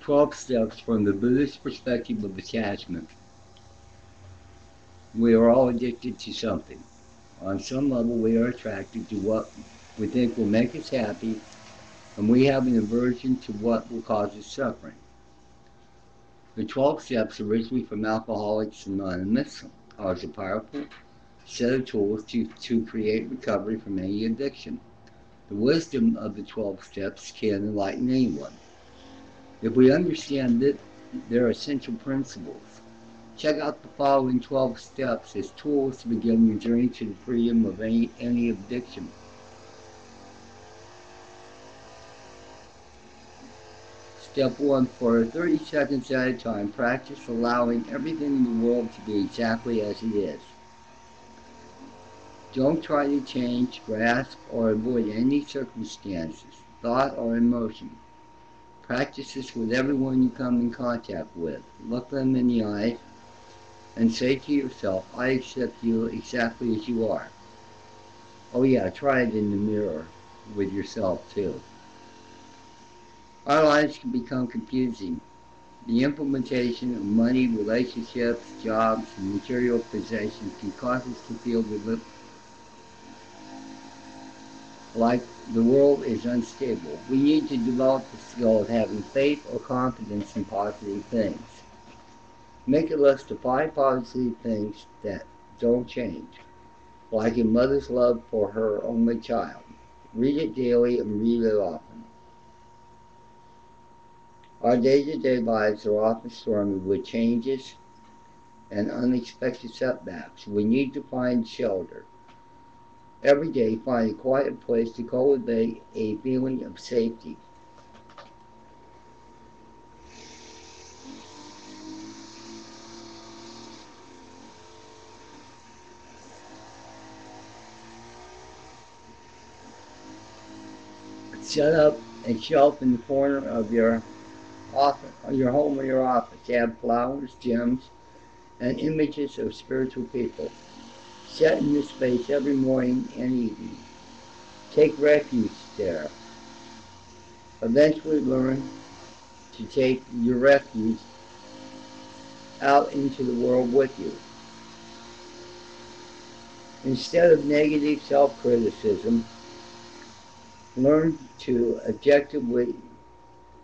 12 steps from the Buddhist perspective of attachment. We are all addicted to something. On some level, we are attracted to what we think will make us happy, and we have an aversion to what will cause us suffering. The 12 steps, originally from Alcoholics Anonymous, are a powerful set of tools to create recovery from any addiction. The wisdom of the 12 steps can enlighten anyone. If we understand their essential principles, check out the following 12 steps as tools to begin your journey to the freedom of any addiction. Step 1. For 30 seconds at a time, practice allowing everything in the world to be exactly as it is. Don't try to change, grasp, or avoid any circumstances, thought, or emotion. Practice this with everyone you come in contact with. Look them in the eye and say to yourself, I accept you exactly as you are. Oh yeah, try it in the mirror with yourself too. Our lives can become confusing. The implementation of money, relationships, jobs, and material possessions can cause us to feel like the world is unstable. We need to develop the skill of having faith or confidence in positive things. Make a list of 5 positive things that don't change, like a mother's love for her only child. Read it daily and read it often. Our day-to-day lives are often stormy with changes and unexpected setbacks. We need to find shelter. Every day, find a quiet place to cultivate a feeling of safety. Set up a shelf in the corner of your office, your home or your office. Add flowers, gems, and images of spiritual people. Set in this space every morning and evening. Take refuge there. Eventually learn to take your refuge out into the world with you. Instead of negative self-criticism, learn to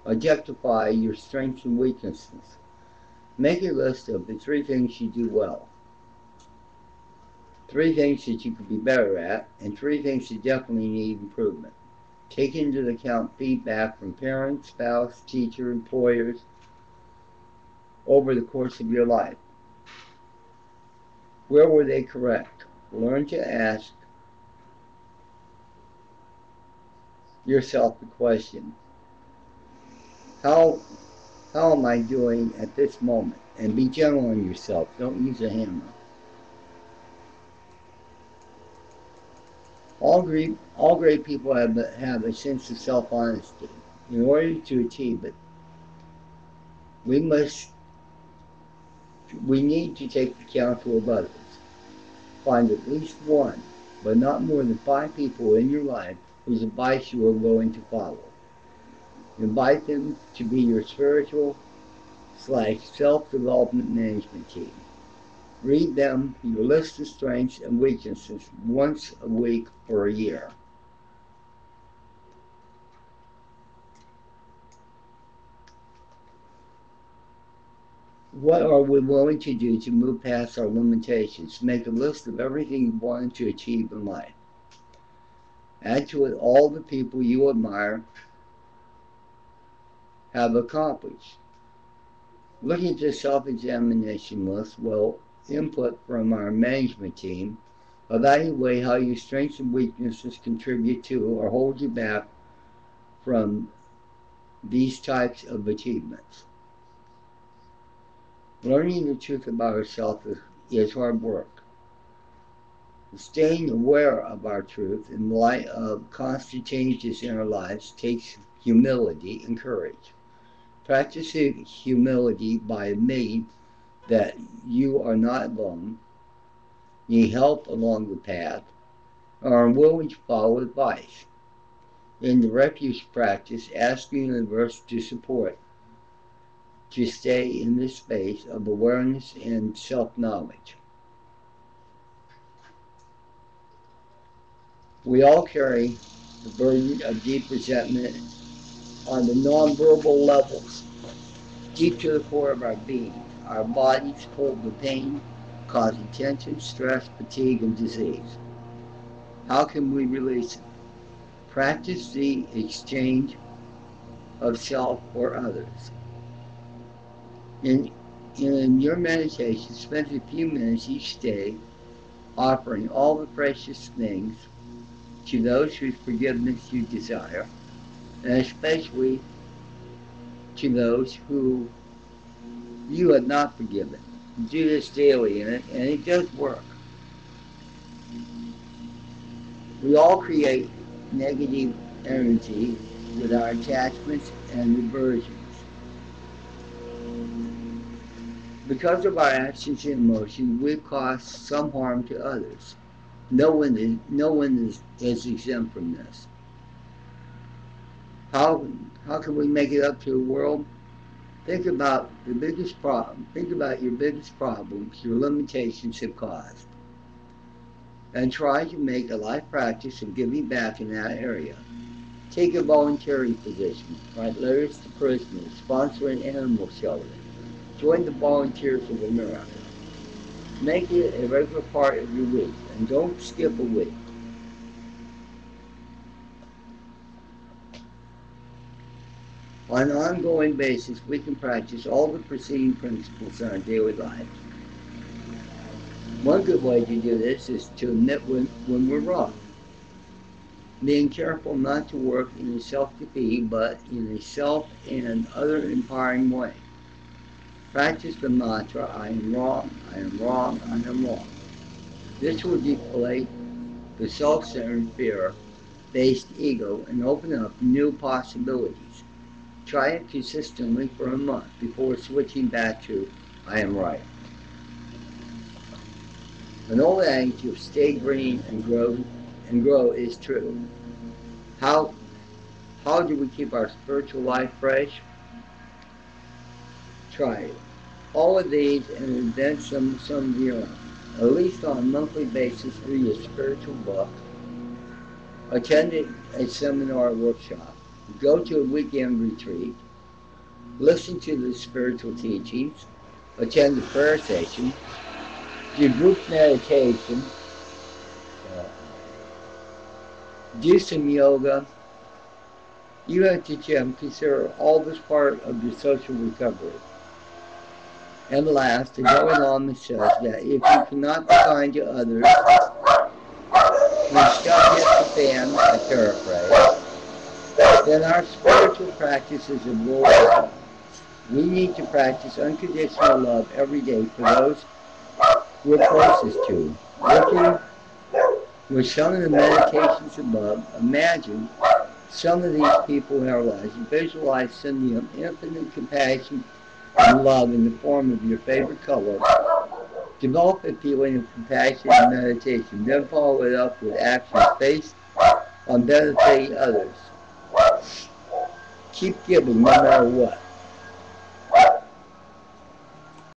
objectify your strengths and weaknesses. Make a list of the 3 things you do well, 3 things that you could be better at, and 3 things that definitely need improvement. Take into account feedback from parents, spouse, teacher, employers over the course of your life. Where were they correct? Learn to ask yourself the question, how am I doing at this moment? And be gentle on yourself. Don't use a hammer. All great people have a sense of self-honesty. In order to achieve it, we need to take the counsel of others. Find at least 1, but not more than 5 people in your life whose advice you are willing to follow. Invite them to be your spiritual/self-development management team. Read them your list of strengths and weaknesses once a week for a year. What are we willing to do to move past our limitations? Make a list of everything you want to achieve in life. Add to it all the people you admire have accomplished. Looking at the self-examination list will input from our management team. Evaluate how your strengths and weaknesses contribute to or hold you back from these types of achievements. Learning the truth about ourselves is hard work. Staying aware of our truth in light of constant changes in our lives takes humility and courage. Practicing humility by admitting that you are not alone, need help along the path, or are willing to follow advice. In the refuge practice, ask the universe to support to stay in this space of awareness and self-knowledge. We all carry the burden of deep resentment on the nonverbal levels, deep to the core of our being. Our bodies hold the pain, causing tension, stress, fatigue, and disease. How can we release it? Practice the exchange of self or others. In your meditation, spend a few minutes each day offering all the precious things to those whose forgiveness you desire, and especially to those who you have not forgiven. Do this daily, and it does work. We all create negative energy with our attachments and aversions. Because of our actions and emotions, we've caused some harm to others. No one is exempt from this. How can we make it up to the world? Think about the biggest problem. Think about your biggest problems your limitations have caused. And try to make a life practice of giving back in that area. Take a voluntary position. Write letters to prisoners. Sponsor an animal shelter. Join the Volunteers of America. Make it a regular part of your week, and don't skip a week. On an ongoing basis, we can practice all the preceding principles in our daily life. One good way to do this is to admit when we're wrong. Being careful not to work in a self-defeating, but in a self and other empowering way. Practice the mantra, I am wrong, I am wrong, I am wrong. This will deflate the self-centered fear-based ego and open up new possibilities. Try it consistently for a month before switching back to, I am right. An old adage of stay green and grow is true. How do we keep our spiritual life fresh? Try it. All of these and invent some of your own. At least on a monthly basis, read a spiritual book, attend a seminar or workshop, go to a weekend retreat, listen to the spiritual teachings, attend a prayer session, do group meditation, do some yoga. You at the gym, consider all this part of your social recovery. And last, the Dalai Lama says that if you cannot be kind to others, when stuff hits the fan, I paraphrase, then our spiritual practice is a role. We need to practice unconditional love every day for those we're closest to. Working with some of the meditations above, imagine some of these people in our lives and visualize sending them infinite compassion and love in the form of your favorite color. Develop a feeling of compassion and meditation, then follow it up with actions based on benefiting others. Keep giving no matter what.